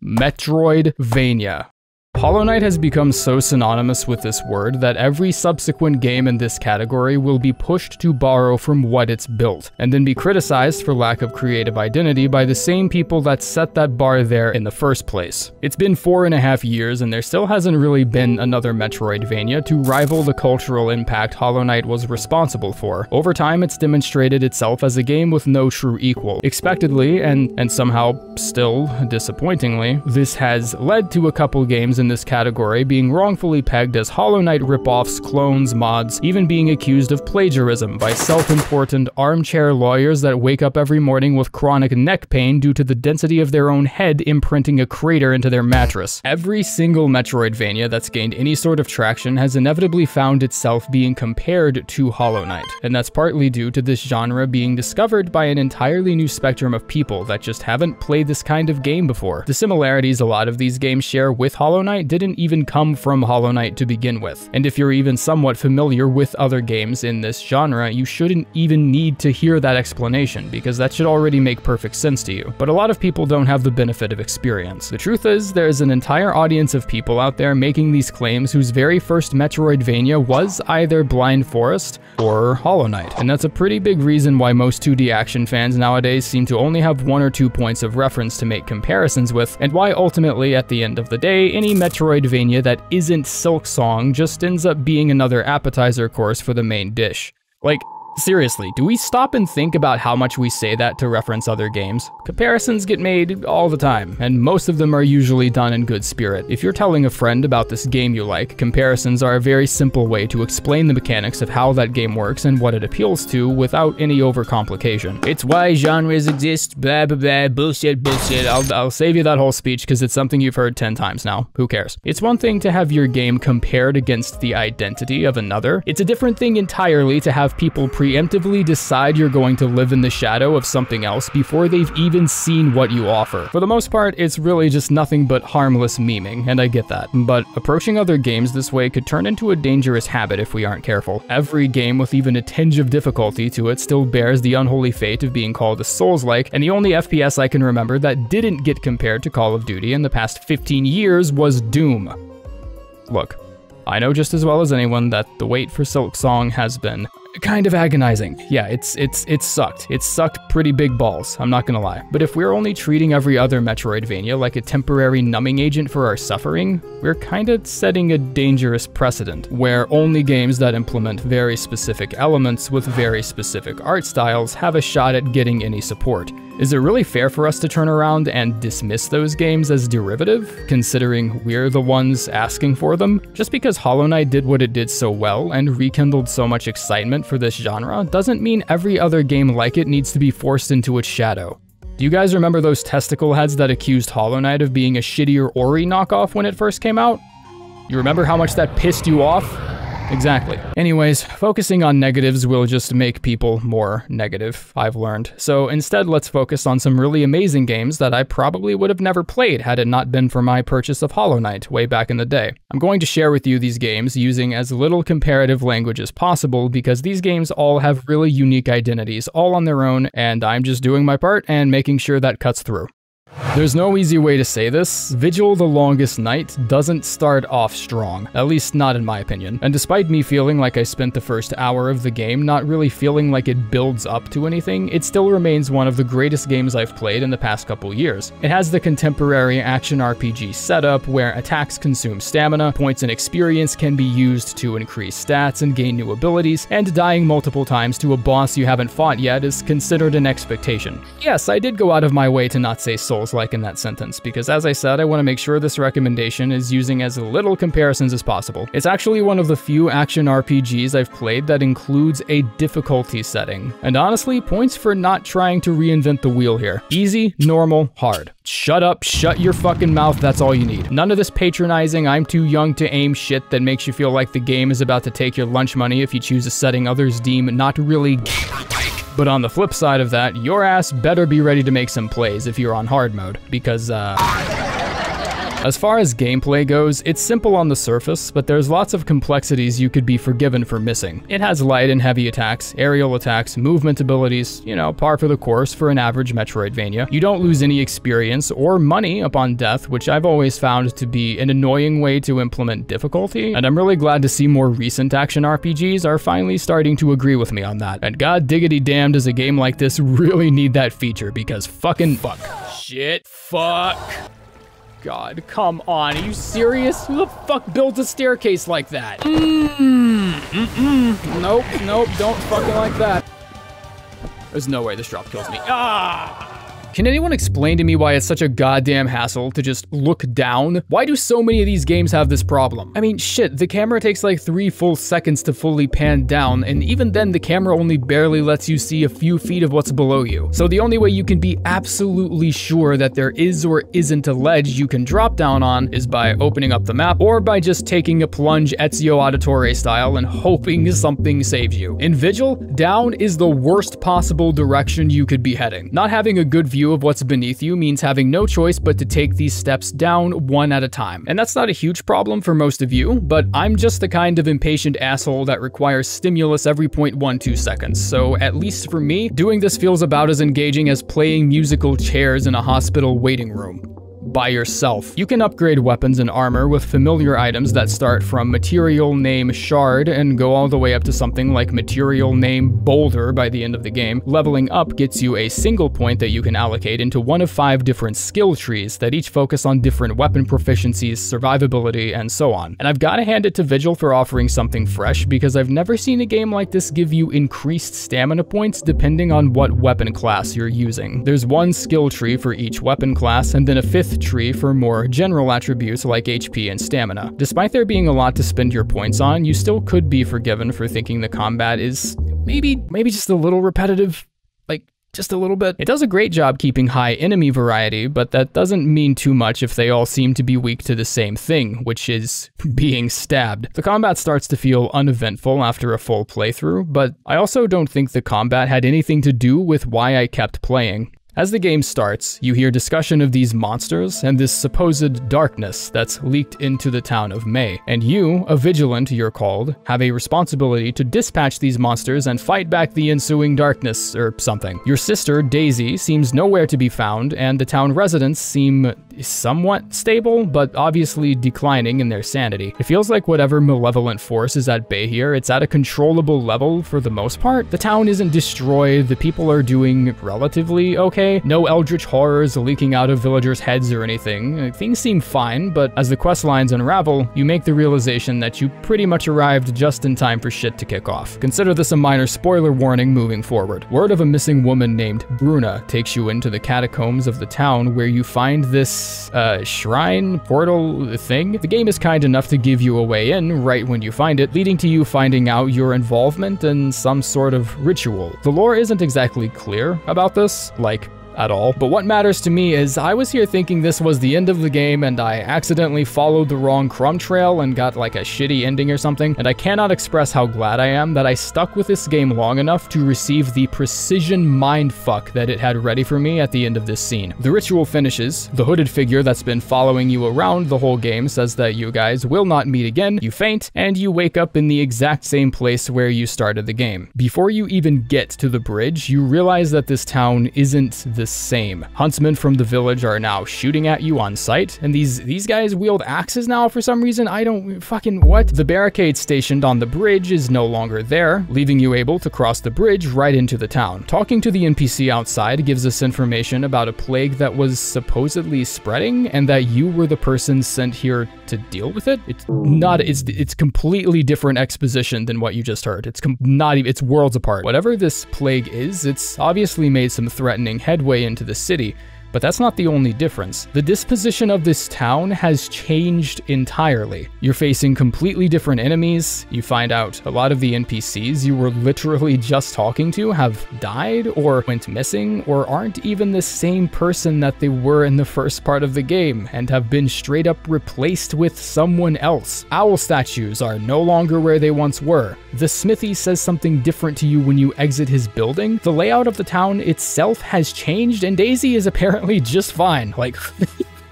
Metroidvania. Hollow Knight has become so synonymous with this word that every subsequent game in this category will be pushed to borrow from what it's built, and then be criticized for lack of creative identity by the same people that set that bar there in the first place. It's been 4.5 years, and there still hasn't really been another Metroidvania to rival the cultural impact Hollow Knight was responsible for. Over time, it's demonstrated itself as a game with no true equal. Expectedly, and somehow still disappointingly, this has led to a couple games in this category being wrongfully pegged as Hollow Knight ripoffs, clones, mods, even being accused of plagiarism by self-important armchair lawyers that wake up every morning with chronic neck pain due to the density of their own head imprinting a crater into their mattress. Every single Metroidvania that's gained any sort of traction has inevitably found itself being compared to Hollow Knight, and that's partly due to this genre being discovered by an entirely new spectrum of people that just haven't played this kind of game before. The similarities a lot of these games share with Hollow Knight didn't even come from Hollow Knight to begin with. And if you're even somewhat familiar with other games in this genre, you shouldn't even need to hear that explanation, because that should already make perfect sense to you. But a lot of people don't have the benefit of experience. The truth is, there's an entire audience of people out there making these claims whose very first Metroidvania was either Blind Forest or Hollow Knight. And that's a pretty big reason why most 2D action fans nowadays seem to only have 1 or 2 points of reference to make comparisons with, and why ultimately, at the end of the day, any Metroidvania that isn't Silksong just ends up being another appetizer course for the main dish. Like, seriously, do we stop and think about how much we say that to reference other games? Comparisons get made all the time, and most of them are usually done in good spirit. If you're telling a friend about this game you like, comparisons are a very simple way to explain the mechanics of how that game works and what it appeals to without any overcomplication. It's why genres exist, blah blah blah, bullshit, bullshit. I'll save you that whole speech because it's something you've heard 10 times now. Who cares? It's one thing to have your game compared against the identity of another. It's a different thing entirely to have people preemptively decide you're going to live in the shadow of something else before they've even seen what you offer. For the most part, it's really just nothing but harmless memeing, and I get that. But approaching other games this way could turn into a dangerous habit if we aren't careful. Every game with even a tinge of difficulty to it still bears the unholy fate of being called a Souls-like, and the only FPS I can remember that didn't get compared to Call of Duty in the past 15 years was Doom. Look, I know just as well as anyone that the wait for Silksong has been kind of agonizing. Yeah, it sucked. It sucked pretty big balls, I'm not gonna lie. But if we're only treating every other Metroidvania like a temporary numbing agent for our suffering, we're kinda setting a dangerous precedent, where only games that implement very specific elements with very specific art styles have a shot at getting any support. Is it really fair for us to turn around and dismiss those games as derivative, considering we're the ones asking for them? Just because Hollow Knight did what it did so well and rekindled so much excitement for this genre doesn't mean every other game like it needs to be forced into its shadow. Do you guys remember those testicle heads that accused Hollow Knight of being a shittier Ori knockoff when it first came out? You remember how much that pissed you off? Exactly. Anyways, focusing on negatives will just make people more negative, I've learned. So instead, let's focus on some really amazing games that I probably would have never played had it not been for my purchase of Hollow Knight way back in the day. I'm going to share with you these games using as little comparative language as possible because these games all have really unique identities all on their own, and I'm just doing my part and making sure that cuts through. There's no easy way to say this. Vigil the Longest Night doesn't start off strong, at least not in my opinion. And despite me feeling like I spent the first hour of the game not really feeling like it builds up to anything, it still remains one of the greatest games I've played in the past couple years. It has the contemporary action RPG setup where attacks consume stamina, points and experience can be used to increase stats and gain new abilities, and dying multiple times to a boss you haven't fought yet is considered an expectation. Yes, I did go out of my way to not say Souls-like in that sentence, because as I said, I want to make sure this recommendation is using as little comparisons as possible. It's actually one of the few action RPGs I've played that includes a difficulty setting, and honestly, points for not trying to reinvent the wheel here. Easy, normal, hard. Shut up, shut your fucking mouth, that's all you need. None of this patronizing, I'm too young to aim shit that makes you feel like the game is about to take your lunch money if you choose a setting others deem not really gamer-like. But on the flip side of that, your ass better be ready to make some plays if you're on hard mode, because As far as gameplay goes, it's simple on the surface, but there's lots of complexities you could be forgiven for missing. It has light and heavy attacks, aerial attacks, movement abilities, you know, par for the course for an average Metroidvania. You don't lose any experience or money upon death, which I've always found to be an annoying way to implement difficulty, and I'm really glad to see more recent action RPGs are finally starting to agree with me on that. And god diggity damn does a game like this really need that feature, because fucking fuck. Shit, fuck. God, come on, are you serious? Who the fuck built a staircase like that? Nope, don't fucking like that. There's no way this drop kills me. Ah! Can anyone explain to me why it's such a goddamn hassle to just look down? Why do so many of these games have this problem? I mean, shit, the camera takes like 3 full seconds to fully pan down, and even then the camera only barely lets you see a few feet of what's below you. So the only way you can be absolutely sure that there is or isn't a ledge you can drop down on is by opening up the map, or by just taking a plunge Ezio Auditore style and hoping something saves you. In Vigil, down is the worst possible direction you could be heading. Not having a good view of what's beneath you means having no choice but to take these steps down one at a time. And that's not a huge problem for most of you, but I'm just the kind of impatient asshole that requires stimulus every 0.12 seconds. So at least for me, doing this feels about as engaging as playing musical chairs in a hospital waiting room. By yourself. You can upgrade weapons and armor with familiar items that start from material name Shard and go all the way up to something like material name Boulder by the end of the game. Leveling up gets you a single point that you can allocate into one of 5 different skill trees that each focus on different weapon proficiencies, survivability, and so on. And I've gotta hand it to Vigil for offering something fresh, because I've never seen a game like this give you increased stamina points depending on what weapon class you're using. There's one skill tree for each weapon class, and then a 5th tree for more general attributes like HP and stamina. Despite there being a lot to spend your points on, you still could be forgiven for thinking the combat is maybe just a little repetitive. Like, just a little bit. It does a great job keeping high enemy variety, but that doesn't mean too much if they all seem to be weak to the same thing, which is being stabbed. The combat starts to feel uneventful after a full playthrough, but I also don't think the combat had anything to do with why I kept playing. As the game starts, you hear discussion of these monsters and this supposed darkness that's leaked into the town of Maye. And you, a vigilant you're called, have a responsibility to dispatch these monsters and fight back the ensuing darkness or something. Your sister, Daisy, seems nowhere to be found, and the town residents seem somewhat stable, but obviously declining in their sanity. It feels like whatever malevolent force is at bay here, it's at a controllable level for the most part. The town isn't destroyed, the people are doing relatively okay. No eldritch horrors leaking out of villagers' heads or anything. Things seem fine, but as the quest lines unravel, you make the realization that you pretty much arrived just in time for shit to kick off. Consider this a minor spoiler warning moving forward. Word of a missing woman named Bruna takes you into the catacombs of the town, where you find this shrine portal thing. The game is kind enough to give you a way in right when you find it, leading to you finding out your involvement in some sort of ritual. The lore isn't exactly clear about this, like, at all. But what matters to me is I was here thinking this was the end of the game, and I accidentally followed the wrong crumb trail and got like a shitty ending or something, and I cannot express how glad I am that I stuck with this game long enough to receive the precision mindfuck that it had ready for me at the end of this scene. The ritual finishes, the hooded figure that's been following you around the whole game says that you guys will not meet again, you faint, and you wake up in the exact same place where you started the game. Before you even get to the bridge, you realize that this town isn't the same. Huntsmen from the village are now shooting at you on sight, and these guys wield axes now for some reason. I don't fucking what? The barricade stationed on the bridge is no longer there, leaving you able to cross the bridge right into the town. Talking to the NPC outside gives us information about a plague that was supposedly spreading, and that you were the person sent here to deal with it. It's completely different exposition than what you just heard. It's worlds apart. Whatever this plague is, it's obviously made some threatening headway into the city, but that's not the only difference. The disposition of this town has changed entirely. You're facing completely different enemies. You find out a lot of the NPCs you were literally just talking to have died or went missing, or aren't even the same person that they were in the first part of the game, and have been straight up replaced with someone else. Owl statues are no longer where they once were. The smithy says something different to you when you exit his building. The layout of the town itself has changed, and Daisy is apparently just fine. Like,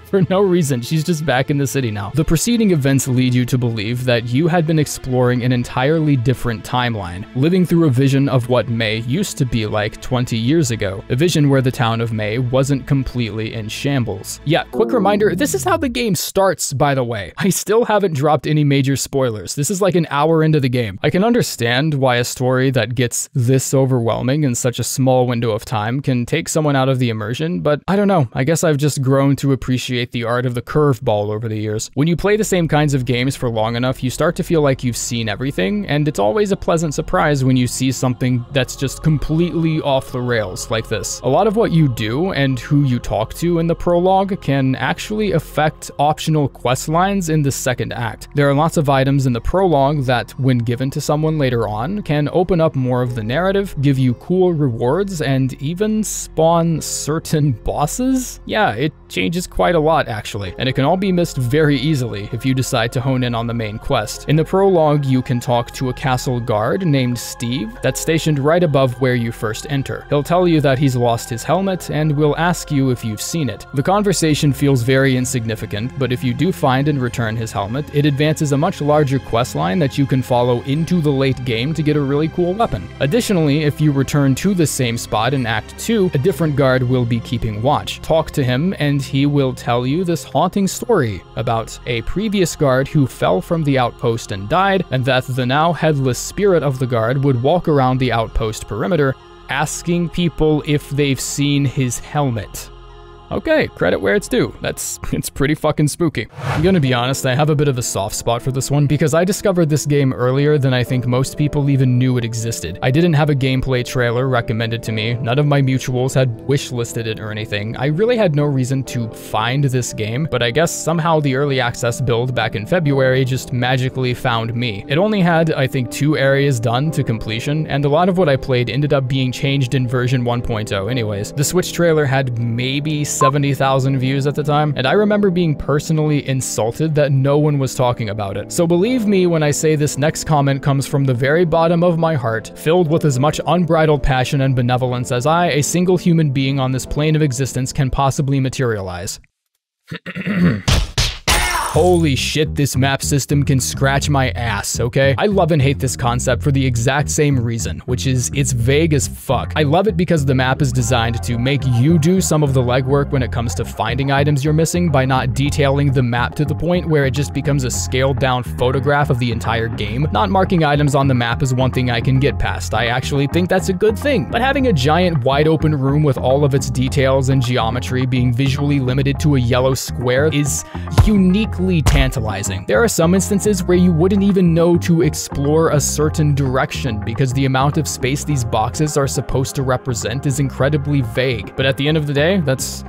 For no reason, she's just back in the city now. The preceding events lead you to believe that you had been exploring an entirely different timeline, living through a vision of what Maye used to be like 20 years ago, a vision where the town of Maye wasn't completely in shambles. Yeah, quick reminder, this is how the game starts, by the way. I still haven't dropped any major spoilers. This is like an hour into the game. I can understand why a story that gets this overwhelming in such a small window of time can take someone out of the immersion, but I don't know, I guess I've just grown to appreciate the art of the curveball over the years. When you play the same kinds of games for long enough, you start to feel like you've seen everything, and it's always a pleasant surprise when you see something that's just completely off the rails like this. A lot of what you do and who you talk to in the prologue can actually affect optional quest lines in the second act. There are lots of items in the prologue that, when given to someone later on, can open up more of the narrative, give you cool rewards, and even spawn certain bosses? Yeah, it changes quite a lot actually, and it can all be missed very easily if you decide to hone in on the main quest. In the prologue, you can talk to a castle guard named Steve that's stationed right above where you first enter. He'll tell you that he's lost his helmet and will ask you if you've seen it. The conversation feels very insignificant, but if you do find and return his helmet, it advances a much larger quest line that you can follow into the late game to get a really cool weapon. Additionally, if you return to the same spot in Act 2, a different guard will be keeping watch. Talk to him and he will tell you this haunting story about a previous guard who fell from the outpost and died, and that the now headless spirit of the guard would walk around the outpost perimeter asking people if they've seen his helmet. Okay, credit where it's due. It's pretty fucking spooky. I'm gonna be honest, I have a bit of a soft spot for this one because I discovered this game earlier than I think most people even knew it existed. I didn't have a gameplay trailer recommended to me, none of my mutuals had wishlisted it or anything. I really had no reason to find this game, but I guess somehow the early access build back in February just magically found me. It only had, I think, 2 areas done to completion, and a lot of what I played ended up being changed in version 1.0 anyways. The Switch trailer had maybe 70,000 views at the time, and I remember being personally insulted that no one was talking about it. So believe me when I say this next comment comes from the very bottom of my heart, filled with as much unbridled passion and benevolence as I, a single human being on this plane of existence, can possibly materialize. Holy shit, this map system can scratch my ass, okay? I love and hate this concept for the exact same reason, which is it's vague as fuck. I love it because the map is designed to make you do some of the legwork when it comes to finding items you're missing by not detailing the map to the point where it just becomes a scaled down photograph of the entire game. Not marking items on the map is one thing I can get past. I actually think that's a good thing. But having a giant wide open room with all of its details and geometry being visually limited to a yellow square is uniquely tantalizing. There are some instances where you wouldn't even know to explore a certain direction because the amount of space these boxes are supposed to represent is incredibly vague. But at the end of the day, that's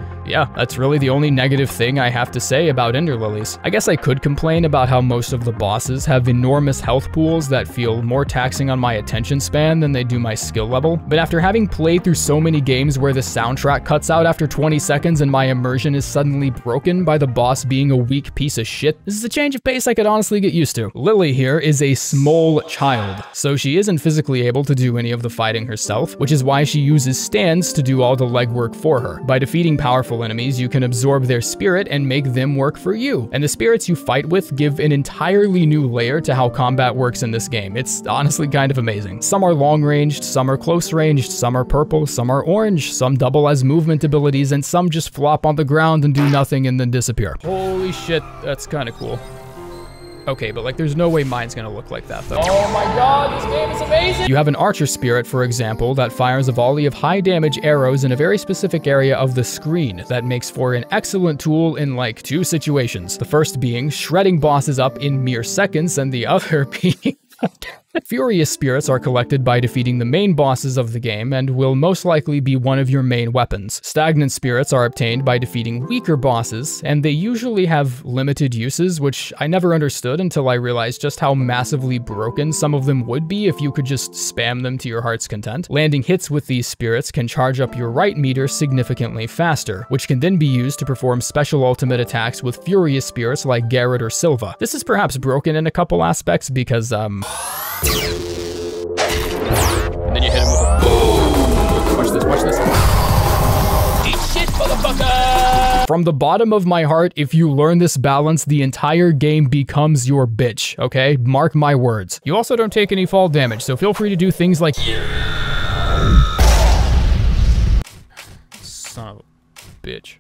really the only negative thing I have to say about Ender Lilies. I guess I could complain about how most of the bosses have enormous health pools that feel more taxing on my attention span than they do my skill level, but after having played through so many games where the soundtrack cuts out after 20 seconds and my immersion is suddenly broken by the boss being a weak piece of shit, this is a change of pace I could honestly get used to. Lily here is a small child, so she isn't physically able to do any of the fighting herself, which is why she uses stands to do all the legwork for her. By defeating powerful enemies, you can absorb their spirit and make them work for you. And the spirits you fight with give an entirely new layer to how combat works in this game. It's honestly kind of amazing. Some are long-ranged, some are close-ranged, some are purple, some are orange, some double as movement abilities, and some just flop on the ground and do nothing and then disappear. Holy shit, that's kind of cool. Okay, but like there's no way mine's gonna look like that though. Oh my god, this game is amazing! You have an archer spirit, for example, that fires a volley of high damage arrows in a very specific area of the screen that makes for an excellent tool in like 2 situations. The first being shredding bosses up in mere seconds, and the other being Furious spirits are collected by defeating the main bosses of the game and will most likely be one of your main weapons. Stagnant spirits are obtained by defeating weaker bosses, and they usually have limited uses, which I never understood until I realized just how massively broken some of them would be if you could just spam them to your heart's content. Landing hits with these spirits can charge up your right meter significantly faster, which can then be used to perform special ultimate attacks with furious spirits like Garrett or Silva. This is perhaps broken in a couple aspects because, and then you hit him with a boom. Watch this, watch this. Eat shit, motherfucker! From the bottom of my heart, if you learn this balance, the entire game becomes your bitch, okay? Mark my words. You also don't take any fall damage, so feel free to do things like... Son of a bitch.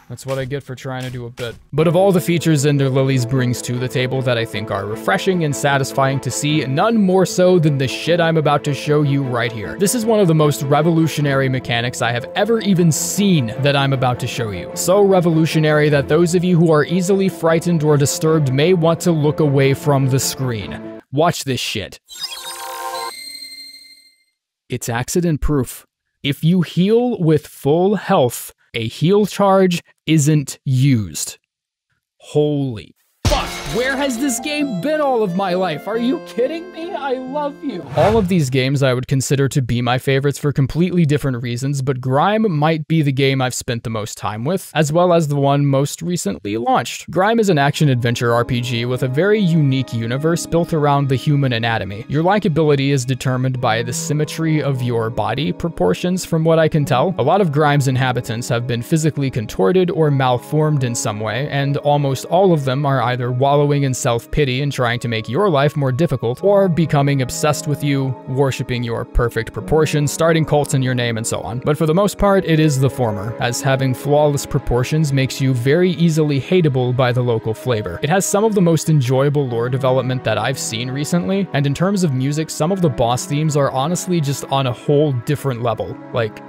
That's what I get for trying to do a bit. But of all the features Ender Lilies brings to the table that I think are refreshing and satisfying to see, none more so than the shit I'm about to show you right here. This is one of the most revolutionary mechanics I have ever even seen that I'm about to show you. So revolutionary that those of you who are easily frightened or disturbed may want to look away from the screen. Watch this shit. It's accident proof. If you heal with full health, a heal charge isn't used. Holy fuck, where has this game been all of my life? Are you kidding me? I love you. All of these games I would consider to be my favorites for completely different reasons, but Grime might be the game I've spent the most time with, as well as the one most recently launched. Grime is an action-adventure RPG with a very unique universe built around the human anatomy. Your likability is determined by the symmetry of your body proportions, from what I can tell. A lot of Grime's inhabitants have been physically contorted or malformed in some way, and almost all of them are either wallowing in self-pity and trying to make your life more difficult, or becoming obsessed with you, worshipping your perfect proportions, starting cults in your name, and so on. But for the most part, it is the former, as having flawless proportions makes you very easily hateable by the local flavor. It has some of the most enjoyable lore development that I've seen recently, and in terms of music, some of the boss themes are honestly just on a whole different level. Like,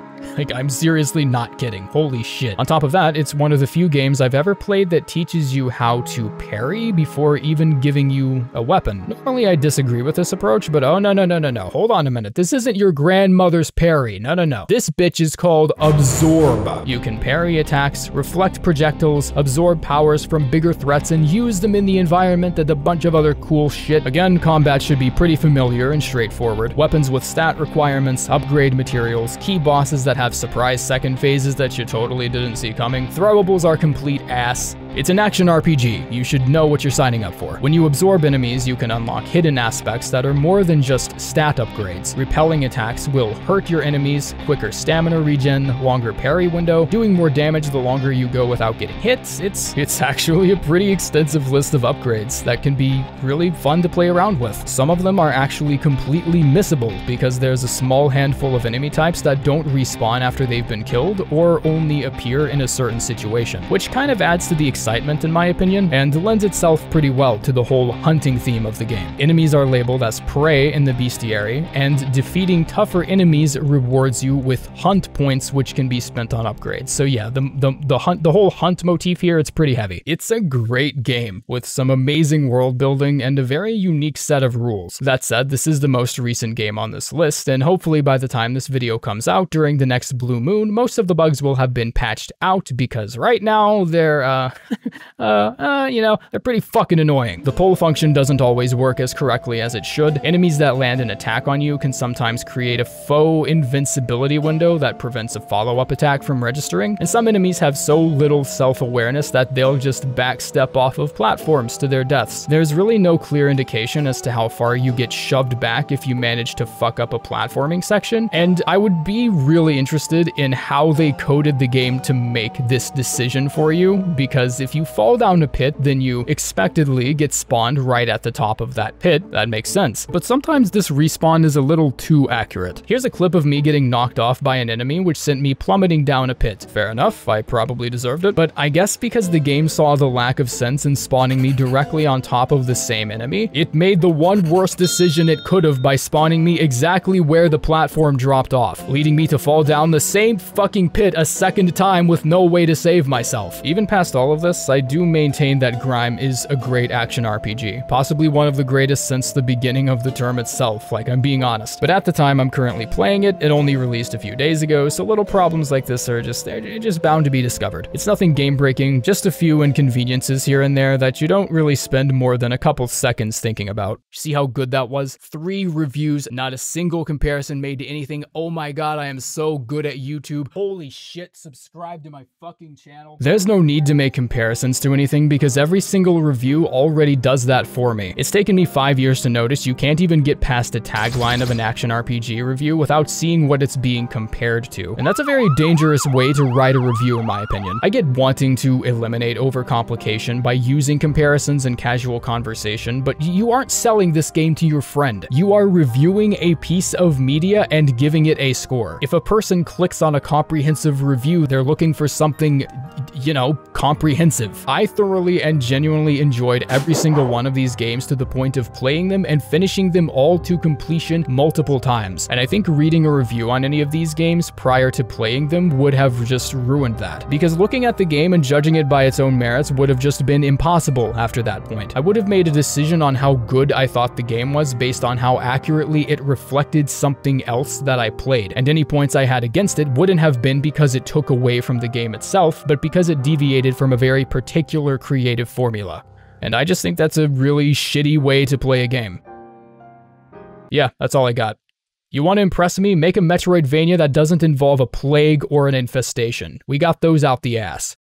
I'm seriously not kidding. Holy shit. On top of that, it's one of the few games I've ever played that teaches you how to parry before even giving you a weapon. Normally I disagree with this approach, but oh no. Hold on a minute. This isn't your grandmother's parry. No. This bitch is called Absorb. You can parry attacks, reflect projectiles, absorb powers from bigger threats, and use them in the environment and a bunch of other cool shit. Again, combat should be pretty familiar and straightforward. Weapons with stat requirements, upgrade materials, key bosses that have surprise second phases that you totally didn't see coming. Throwables are complete ass. It's an action RPG. You should know what you're signing up for. When you absorb enemies, you can unlock hidden aspects that are more than just stat upgrades. Repelling attacks will hurt your enemies, quicker stamina regen, longer parry window, doing more damage the longer you go without getting hit. It's actually a pretty extensive list of upgrades that can be really fun to play around with. Some of them are actually completely missable because there's a small handful of enemy types that don't respawn after they've been killed or only appear in a certain situation, which kind of adds to the excitement in my opinion, and lends itself pretty well to the whole hunting theme of the game. Enemies are labeled as prey in the bestiary, and defeating tougher enemies rewards you with hunt points which can be spent on upgrades. So yeah, the whole hunt motif here, it's pretty heavy. It's a great game with some amazing world building and a very unique set of rules. That said, this is the most recent game on this list, and hopefully by the time this video comes out during the next blue moon, most of the bugs will have been patched out, because right now they're they're pretty fucking annoying. The pull function doesn't always work as correctly as it should. Enemies that land an attack on you can sometimes create a faux invincibility window that prevents a follow-up attack from registering, and some enemies have so little self-awareness that they'll just backstep off of platforms to their deaths. There's really no clear indication as to how far you get shoved back if you manage to fuck up a platforming section, and I would be really interested in how they coded the game to make this decision for you, because if you fall down a pit, then you expectedly get spawned right at the top of that pit. That makes sense. But sometimes this respawn is a little too accurate. Here's a clip of me getting knocked off by an enemy, which sent me plummeting down a pit. Fair enough, I probably deserved it, but I guess because the game saw the lack of sense in spawning me directly on top of the same enemy, it made the one worst decision it could have by spawning me exactly where the platform dropped off, leading me to fall down the same fucking pit a second time with no way to save myself. Even past all of this, I do maintain that Grime is a great action RPG, possibly one of the greatest since the beginning of the term itself, like I'm being honest. But at the time I'm currently playing it, it only released a few days ago, so little problems like this are just bound to be discovered. It's nothing game-breaking, just a few inconveniences here and there that you don't really spend more than a couple seconds thinking about. See how good that was? 3 reviews, not a single comparison made to anything. Oh my god, I am so good at YouTube. Holy shit, subscribe to my fucking channel. There's no need to make comparisons comparisons to anything because every single review already does that for me. It's taken me 5 years to notice you can't even get past a tagline of an action RPG review without seeing what it's being compared to. And that's a very dangerous way to write a review in my opinion. I get wanting to eliminate overcomplication by using comparisons in casual conversation, but you aren't selling this game to your friend. You are reviewing a piece of media and giving it a score. If a person clicks on a comprehensive review, they're looking for something, you know, comprehensive. I thoroughly and genuinely enjoyed every single one of these games to the point of playing them and finishing them all to completion multiple times. And I think reading a review on any of these games prior to playing them would have just ruined that. Because looking at the game and judging it by its own merits would have just been impossible after that point. I would have made a decision on how good I thought the game was based on how accurately it reflected something else that I played. And any points I had against it wouldn't have been because it took away from the game itself, but because it deviated from a very particular creative formula. And I just think that's a really shitty way to play a game. Yeah, that's all I got. You want to impress me? Make a Metroidvania that doesn't involve a plague or an infestation. We got those out the ass.